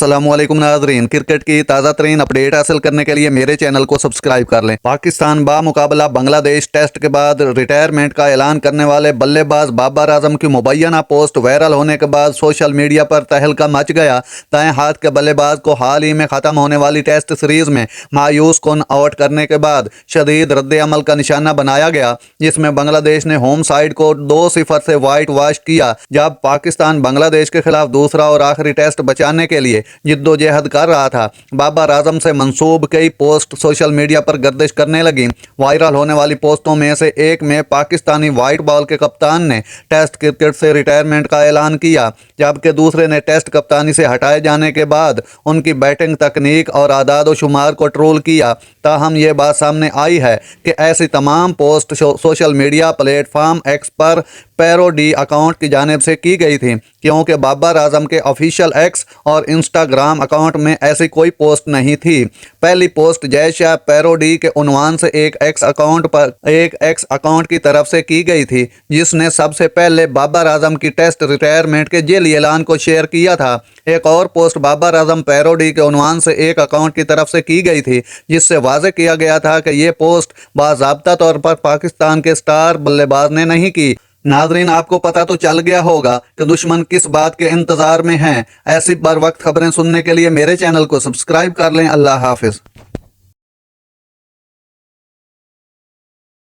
अस्सलाम वालेकुम नाज़रीन, क्रिकेट की ताज़ा तरीन अपडेट हासिल करने के लिए मेरे चैनल को सब्सक्राइब कर लें। पाकिस्तान बामुकाबला बांग्लादेश टेस्ट के बाद रिटायरमेंट का ऐलान करने वाले बल्लेबाज बाबर आजम की मुबैना पोस्ट वायरल होने के बाद सोशल मीडिया पर तहलका मच गया। दाएं हाथ के बल्लेबाज को हाल ही में ख़त्म होने वाली टेस्ट सीरीज में मायूस कुन आउट करने के बाद शदीद रद्द-ए-अमल का निशाना बनाया गया, जिसमें बांग्लादेश ने होम साइड को 2-0 से वाइट वॉश किया। जब पाकिस्तान बांग्लादेश के खिलाफ दूसरा और आखिरी टेस्ट बचाने के लिए जिद्दोजहद कर रहा था, बाबर आजम से मंसूब कई पोस्ट सोशल मीडिया पर गर्दिश करने लगी। वायरल होने वाली पोस्टों में से एक में पाकिस्तानी वाइट बॉल के कप्तान ने टेस्ट क्रिकेट से रिटायरमेंट का ऐलान किया, जबकि दूसरे ने टेस्ट कप्तानी से हटाए जाने के बाद उनकी बैटिंग तकनीक और आदाद व शुमार को ट्रोल किया। ताहम ये बात सामने आई है कि ऐसी तमाम post social media platform x पर पैरोडी अकाउंट की जानिब से की गई थी, क्योंकि बाबर आजम के ऑफिशियल एक्स और इंस्टाग्राम अकाउंट में ऐसी कोई पोस्ट नहीं थी। पहली पोस्ट जय शाह पैरोडी के उन्वान से एक एक्स अकाउंट की तरफ से की गई थी, जिसने सबसे पहले बाबर आजम की टेस्ट रिटायरमेंट के जेली ऐलान को शेयर किया था। एक और पोस्ट बाबर आजम पैरोडी के उन्वान से एक अकाउंट की तरफ से की गई थी, जिससे वाज़ेह किया गया था कि ये पोस्ट बाज़ाब्ता तौर पर पाकिस्तान के स्टार बल्लेबाज ने नहीं की। नाजरीन, आपको पता तो चल गया होगा कि दुश्मन किस बात के इंतजार में हैं। ऐसी बर वक्त खबरें सुनने के लिए मेरे चैनल को सब्सक्राइब कर लें। अल्लाह हाफिज।